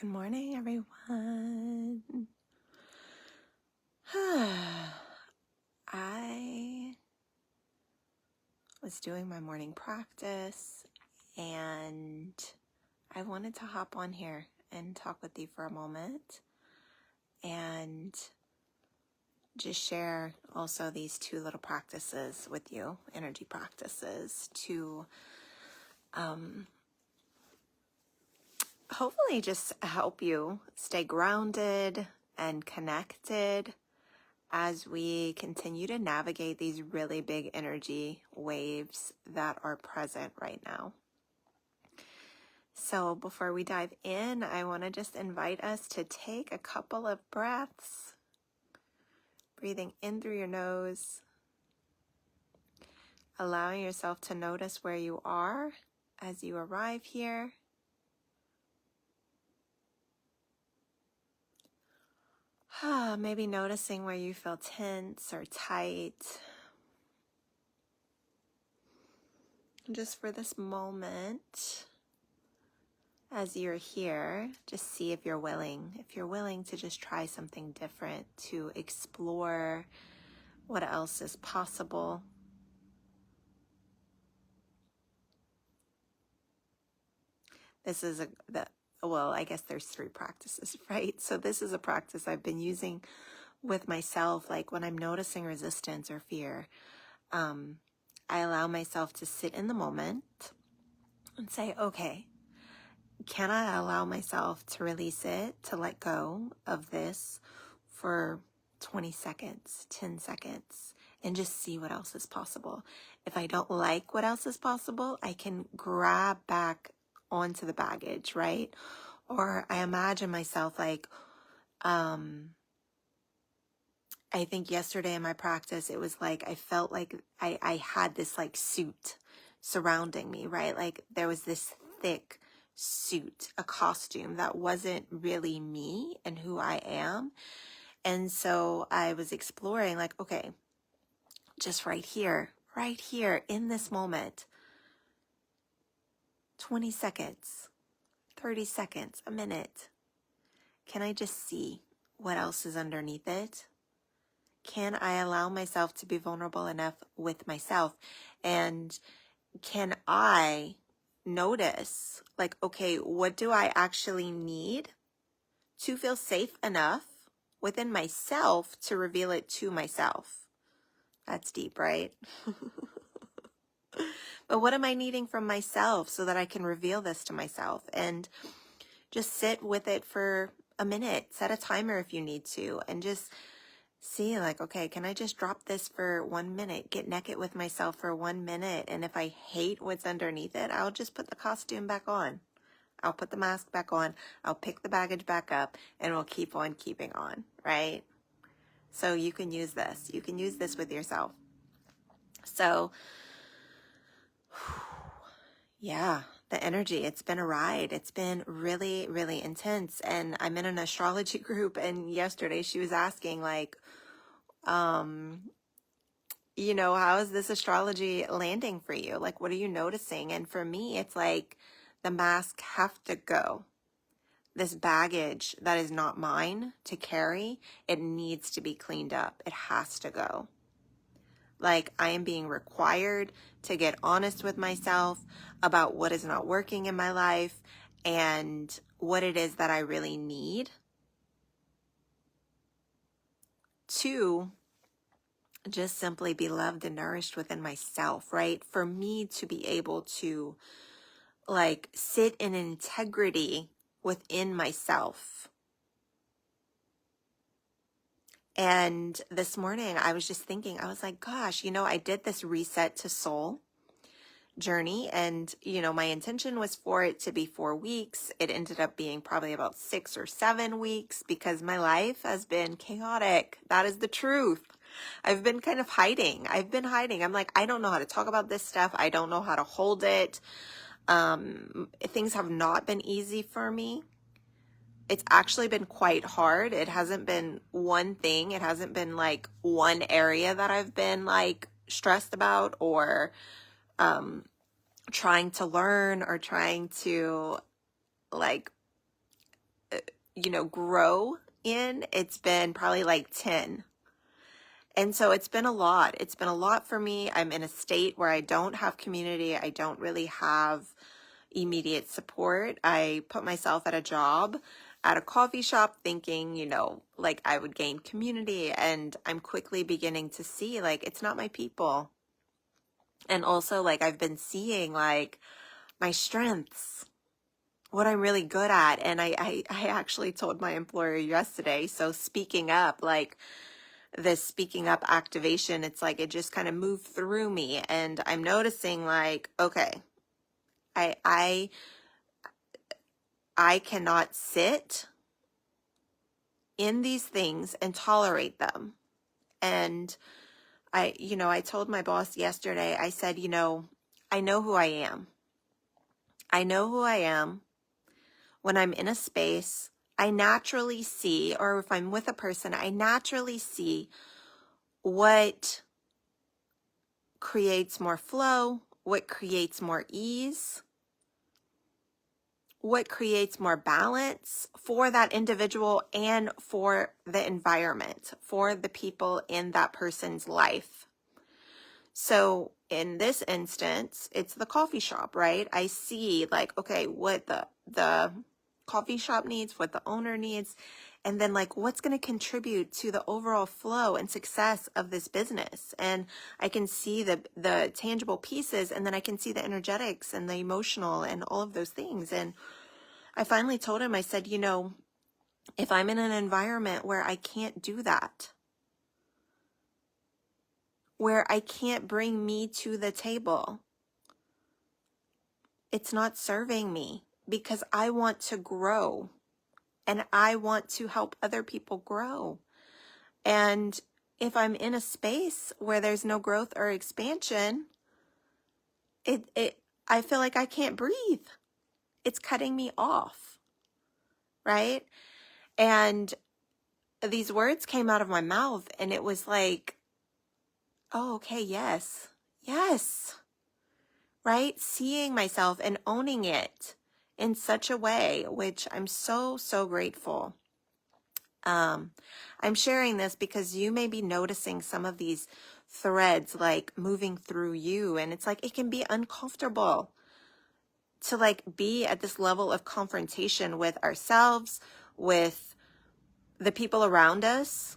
Good morning, everyone. I was doing my morning practice and I wanted to hop on here and talk with you for a moment and just share also these two little practices with you, energy practices, to hopefully just help you stay grounded and connected as we continue to navigate these really big energy waves that are present right now. So before we dive in, I want to just invite us to take a couple of breaths, breathing in through your nose, allowing yourself to notice where you are as you arrive here. Maybe noticing where you feel tense or tight. Just for this moment, as you're here, just see if you're willing. If you're willing to just try something different, to explore what else is possible. This is I guess there's 3 practices, right? So this is a practice I've been using with myself, like when I'm noticing resistance or fear. I allow myself to sit in the moment and say, okay, can I allow myself to release it, to let go of this for 20 seconds, 10 seconds, and just see what else is possible. If I don't like what else is possible, I can grab back onto the baggage, right? Or I imagine myself like, I think yesterday in my practice, it was like I felt like I had this like suit surrounding me, right? Like there was this thick suit, a costume that wasn't really me and who I am. And so I was exploring like, okay, just right here in this moment, 20 seconds, 30 seconds, a minute. Can I just see what else is underneath it? Can I allow myself to be vulnerable enough with myself? And can I notice, like, okay, what do I actually need to feel safe enough within myself to reveal it to myself? That's deep, right? But what am I needing from myself so that I can reveal this to myself? And just sit with it for a minute. Set a timer if you need to, and just see like, okay, can I just drop this for 1 minute, get naked with myself for 1 minute? And if I hate what's underneath it, I'll just put the costume back on. I'll put the mask back on. I'll pick the baggage back up, and we'll keep on keeping on, right? So you can use this. You can use this with yourself. So, yeah, the energy, it's been a ride. It's been really, really intense. And I'm in an astrology group, and yesterday she was asking like, how is this astrology landing for you? Like, what are you noticing? And for me, it's like the masks have to go. This baggage that is not mine to carry, it needs to be cleaned up. It has to go. Like, I am being required to get honest with myself about what is not working in my life and what it is that I really need to just simply be loved and nourished within myself, right? For me to be able to like sit in integrity within myself. And this morning I was just thinking, I was like, gosh, I did this reset to soul journey, and my intention was for it to be 4 weeks. It ended up being probably about 6 or 7 weeks because my life has been chaotic. That is the truth. I've been kind of hiding. I'm like, I don't know how to talk about this stuff. I don't know how to hold it. Things have not been easy for me. It's actually been quite hard. It hasn't been one thing. It hasn't been like one area that I've been like stressed about or trying to learn or trying to like grow in, it's been probably like 10. And so it's been a lot. It's been a lot for me. I'm in a state where I don't have community. I don't really have immediate support. I put myself at a job at a coffee shop thinking, like I would gain community. And I'm quickly beginning to see like it's not my people. And also like I've been seeing like my strengths, what I'm really good at. And I actually told my employer yesterday, so speaking up, like this speaking up activation, it's like it just kind of moved through me. And I'm noticing like, okay, I cannot sit in these things and tolerate them. And I told my boss yesterday, I said, I know who I am. I know who I am. When I'm in a space, I naturally see, or if I'm with a person, I naturally see what creates more flow, what creates more ease, what creates more balance for that individual and for the environment, for the people in that person's life. So in this instance, it's the coffee shop, right? I see like, okay, what the coffee shop needs, what the owner needs, and then like what's going to contribute to the overall flow and success of this business. And I can see the tangible pieces, and then I can see the energetics and the emotional and all of those things. And I finally told him, I said, if I'm in an environment where I can't do that, where I can't bring me to the table, it's not serving me, because I want to grow and I want to help other people grow. And if I'm in a space where there's no growth or expansion, I feel like I can't breathe. It's cutting me off, right? And these words came out of my mouth, and it was like, oh, okay, yes, right? Seeing myself and owning it in such a way, which I'm so, so grateful. I'm sharing this because you may be noticing some of these threads like moving through you, and it's like it can be uncomfortable to like be at this level of confrontation with ourselves, with the people around us.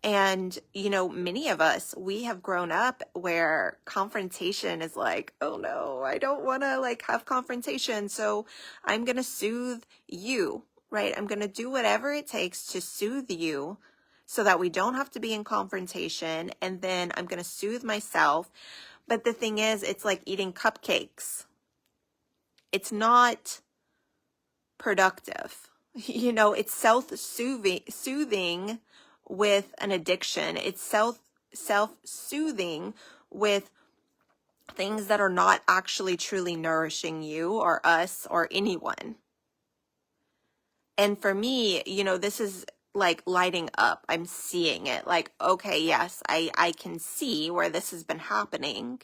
And, many of us, we have grown up where confrontation is like, oh no, I don't want to like have confrontation. So I'm going to soothe you, right? I'm going to do whatever it takes to soothe you so that we don't have to be in confrontation. And then I'm going to soothe myself. But the thing is, it's like eating cupcakes. It's not productive. It's self-soothing with an addiction. It's self-soothing with things that are not actually truly nourishing you or us or anyone. And for me, this is like lighting up. I'm seeing it like, okay, yes, I can see where this has been happening.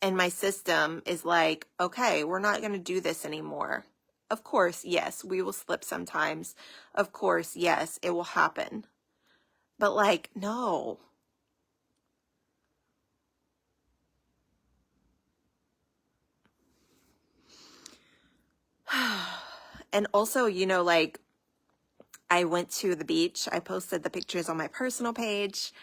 And my system is like, okay, we're not going to do this anymore. Of course, yes, we will slip sometimes. Of course, yes, it will happen. But like, no. And also, like I went to the beach. I posted the pictures on my personal page.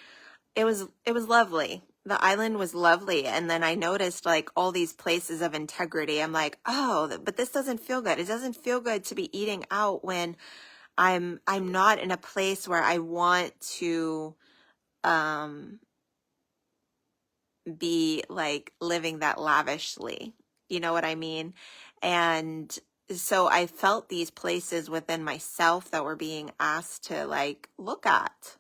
It was lovely. The island was lovely. And then I noticed like all these places of integrity. I'm like, oh, but this doesn't feel good. It doesn't feel good to be eating out when I'm not in a place where I want to be like living that lavishly. You know what I mean? And so I felt these places within myself that were being asked to like look at.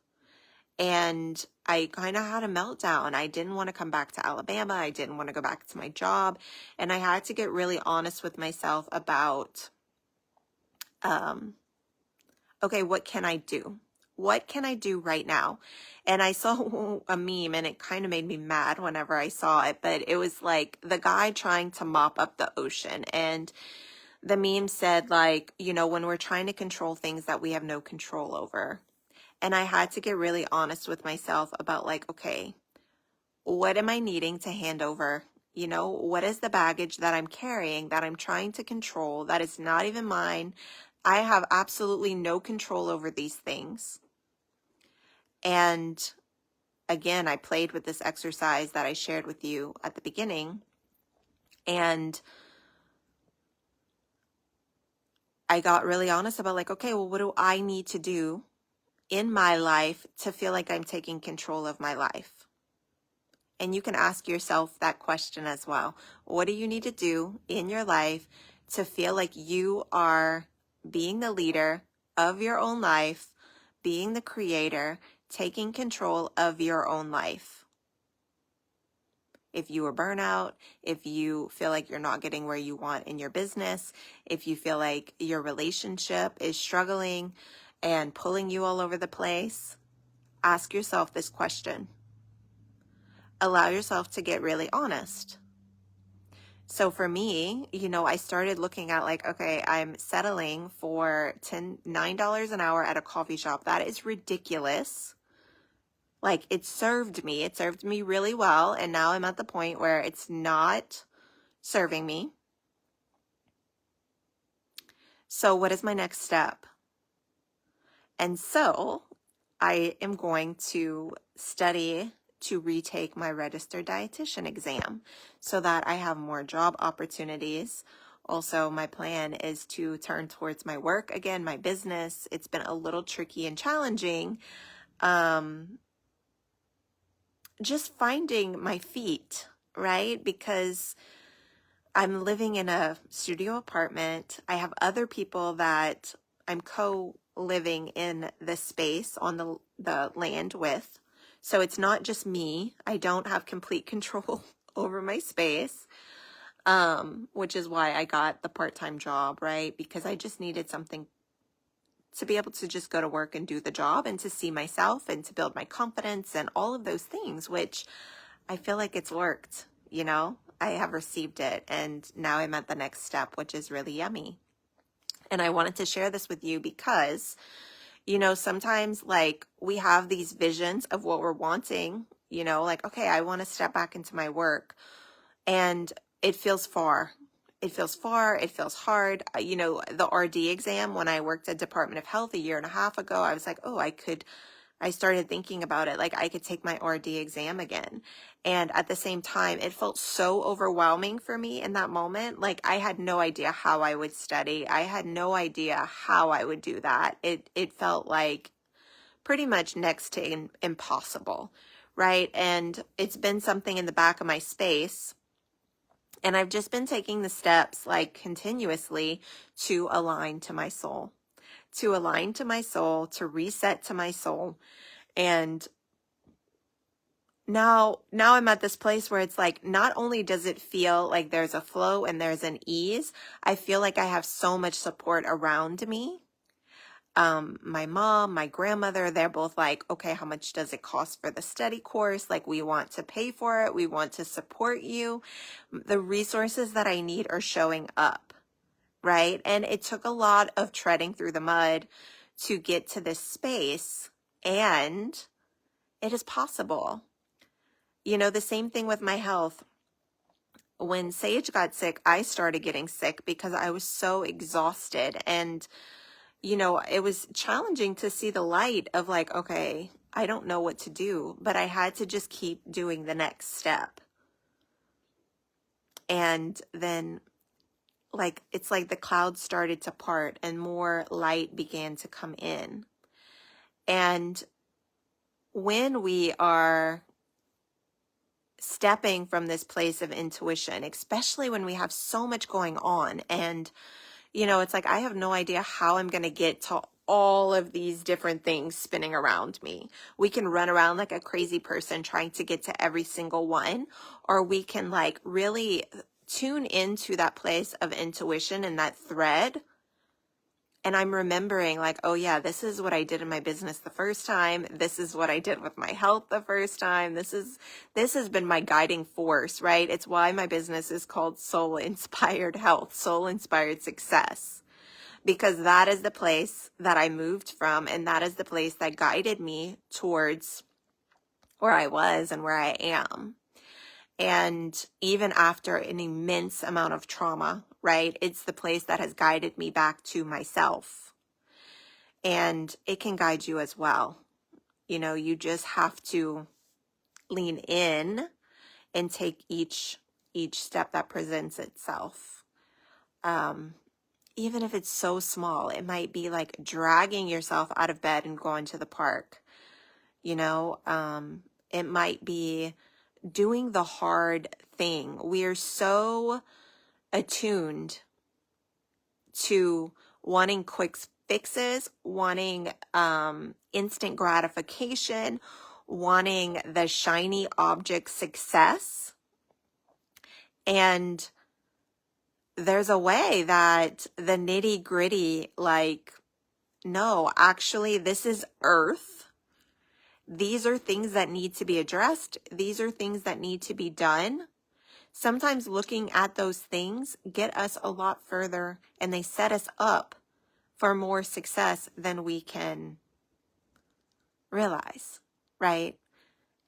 And I kind of had a meltdown. I didn't want to come back to Alabama. I didn't want to go back to my job. And I had to get really honest with myself about, okay, what can I do? What can I do right now? And I saw a meme, and it kind of made me mad whenever I saw it, but it was like the guy trying to mop up the ocean. And The meme said, like, when we're trying to control things that we have no control over. And I had to get really honest with myself about, like, okay, what am I needing to hand over? What is the baggage that I'm carrying that I'm trying to control that is not even mine? I have absolutely no control over these things. And again, I played with this exercise that I shared with you at the beginning. And I got really honest about, like, okay, well, what do I need to do in my life to feel like I'm taking control of my life? And you can ask yourself that question as well. What do you need to do in your life to feel like you are being the leader of your own life, being the creator, taking control of your own life? If you are burnout, if you feel like you're not getting where you want in your business, if you feel like your relationship is struggling and pulling you all over the place, ask yourself this question. Allow yourself to get really honest. So for me, I started looking at, like, okay, I'm settling for $9 an hour at a coffee shop. That is ridiculous. Like, it served me really well. And now I'm at the point where it's not serving me. So what is my next step? And so I am going to study to retake my registered dietitian exam so that I have more job opportunities. Also, my plan is to turn towards my work again, my business. It's been a little tricky and challenging. Just finding my feet, right? Because I'm living in a studio apartment. I have other people that I'm co-living in this space on the land with. So it's not just me. I don't have complete control over my space, which is why I got the part-time job, right? Because I just needed something to be able to just go to work and do the job and to see myself and to build my confidence and all of those things, which I feel like it's worked, I have received it. And now I'm at the next step, which is really yummy. And I wanted to share this with you because, sometimes, like, we have these visions of what we're wanting, like, okay, I want to step back into my work, and it feels far. It feels far. It feels hard. The RD exam, when I worked at Department of Health a year and a half ago, I was like, oh, I started thinking about it, like I could take my RD exam again. And at the same time, it felt so overwhelming for me in that moment. Like, I had no idea how I would study. I had no idea how I would do that. It felt like pretty much next to impossible, right? And it's been something in the back of my space. And I've just been taking the steps, like, continuously to align to my soul, to reset to my soul. And now I'm at this place where it's like, not only does it feel like there's a flow and there's an ease, I feel like I have so much support around me. My mom, my grandmother, they're both like, okay, how much does it cost for the study course? Like, we want to pay for it. We want to support you. The resources that I need are showing up, right? And it took a lot of treading through the mud to get to this space, and it is possible. The same thing with my health. When Sage got sick, I started getting sick because I was so exhausted. And, it was challenging to see the light of, like, okay, I don't know what to do, but I had to just keep doing the next step. And then, like, it's like the clouds started to part and more light began to come in. And when we are stepping from this place of intuition, especially when we have so much going on, and, it's like, I have no idea how I'm going to get to all of these different things spinning around me. We can run around like a crazy person trying to get to every single one, or we can, like, really tune into that place of intuition and that thread And I'm remembering like, oh yeah, this is what I did in my business the first time. This is what I did with my health the first time. This has been my guiding force, right? It's why my business is called Soul Inspired Health, Soul Inspired Success, because that is the place that I moved from, and that is the place that guided me towards where I was and where I am. And even after an immense amount of trauma, right? It's the place that has guided me back to myself. And it can guide you as well. You know, you just have to lean in and take each step that presents itself. Even if it's so small, it might be like dragging yourself out of bed and going to the park. You know, it might be doing the hard thing. We are so attuned to wanting quick fixes, wanting instant gratification, wanting the shiny object success. And there's a way that the nitty gritty, like, no, actually, this is earth. These are things that need to be addressed. These are things that need to be done. Sometimes looking at those things get us a lot further, and they set us up for more success than we can realize, right?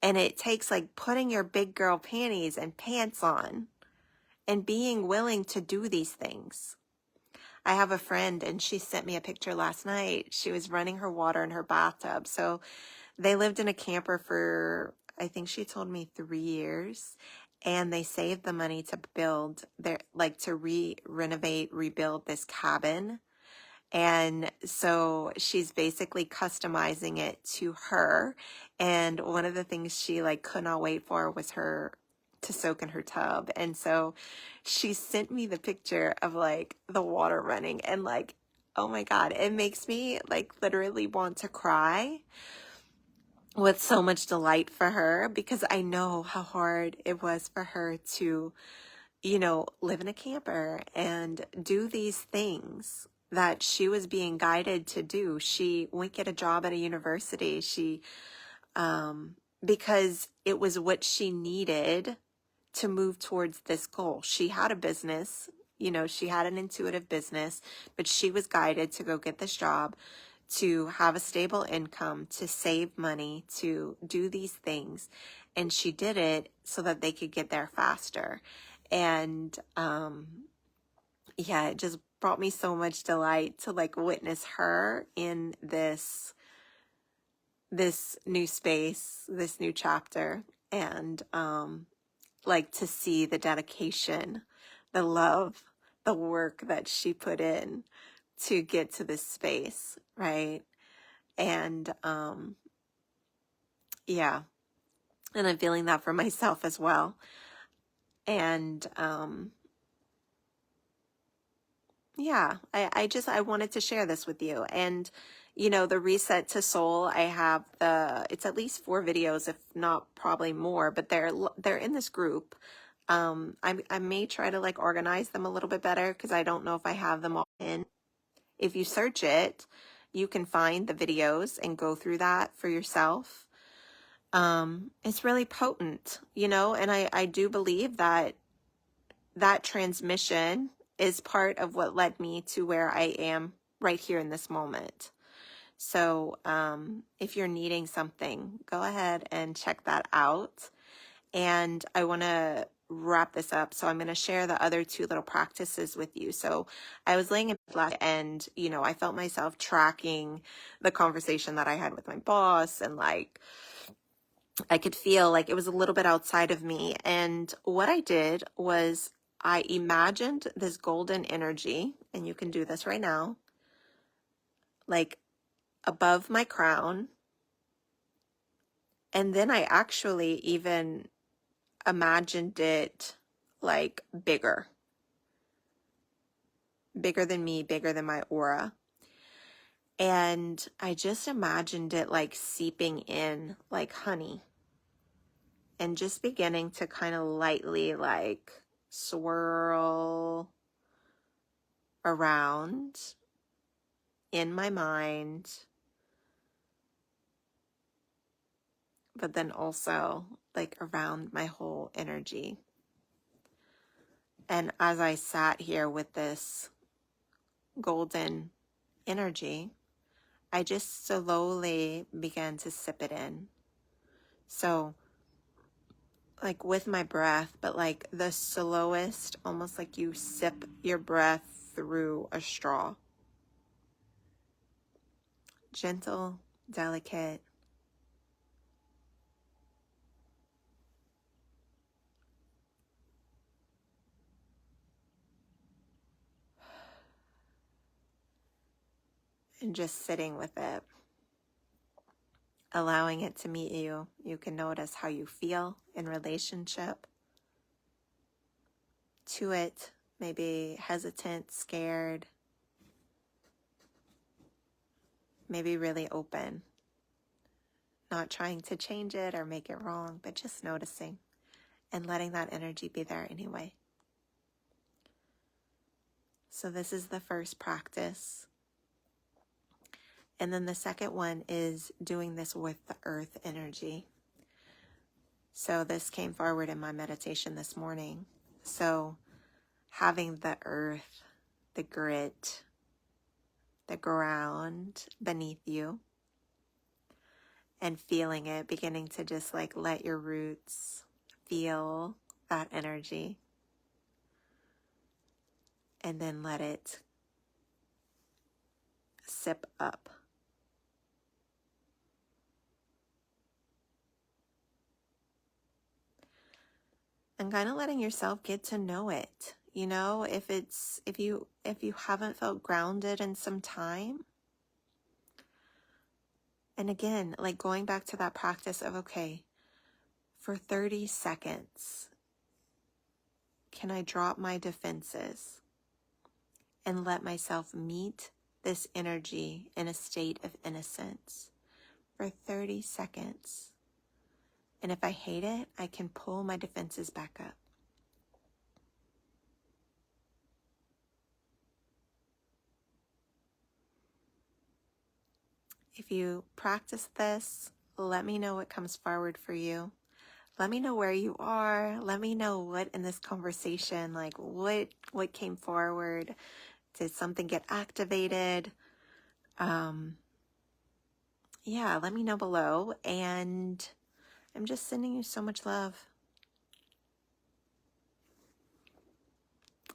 And it takes like putting your big girl panties and pants on and being willing to do these things. I have a friend, and she sent me a picture last night. She was running her water in her bathtub. So they lived in a camper for, I think she told me 3 years, and they saved the money to build their, like to renovate, rebuild this cabin. And so she's basically customizing it to her. And one of the things she like could not wait for was her to soak in her tub. And so she sent me the picture of like the water running, and like, oh my God, it makes me like literally want to cry with so much delight for her, because I know how hard it was for her to, you know, live in a camper and do these things that she was being guided to do. She went get a job at a university. Because it was what she needed to move towards this goal. She had a business, you know, she had an intuitive business, but she was guided to go get this job, to have a stable income, to save money, to do these things. And she did it so that they could get there faster. And yeah, it just brought me so much delight to like witness her in this new space, this new chapter, and like to see the dedication, the love, the work that she put in to get to this space, right? And yeah, and I'm feeling that for myself as well. And yeah, I wanted to share this with you. And you know, the Reset to Soul, I have it's at least 4 videos, if not probably more, but they're in this group. I may try to like organize them a little bit better, because I don't know if I have them all in. If you search it, you can find the videos and go through that for yourself. It's really potent, you know, and I do believe that transmission is part of what led me to where I am right here in this moment. So if you're needing something, go ahead and check that out. And I want to wrap this up. So I'm going to share the other 2 little practices with you. So I was laying in bed, and, you know, I felt myself tracking the conversation that I had with my boss, and like, I could feel like it was a little bit outside of me. And what I did was I imagined this golden energy, and you can do this right now, like above my crown. And then I actually even imagined it like bigger than me, bigger than my aura. And I just imagined it like seeping in like honey, and just beginning to kind of lightly like swirl around in my mind, but then also like around my whole energy. And as I sat here with this golden energy, I just slowly began to sip it in. So, like with my breath, but like the slowest, almost like you sip your breath through a straw. Gentle, delicate. And just sitting with it, allowing it to meet you. You can notice how you feel in relationship to it, maybe hesitant, scared, maybe really open, not trying to change it or make it wrong, but just noticing and letting that energy be there anyway. So this is the first practice. And then the second one is doing this with the earth energy. So this came forward in my meditation this morning. So having the earth, the grit, the ground beneath you, and feeling it, beginning to just like let your roots feel that energy, and then let it sip up. And kind of letting yourself get to know it. You know, if you haven't felt grounded in some time. And again, like going back to that practice of, okay, for 30 seconds, can I drop my defenses and let myself meet this energy in a state of innocence for 30 seconds? And if I hate it, I can pull my defenses back up. If you practice this, let me know what comes forward for you. Let me know where you are. Let me know what in this conversation, like what came forward. Did something get activated? Yeah, let me know below. And I'm just sending you so much love.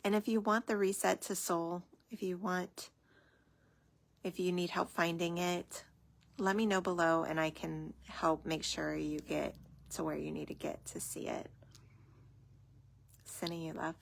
And if you want the reset to soul, if you need help finding it, let me know below and I can help make sure you get to where you need to get to see it. Sending you love.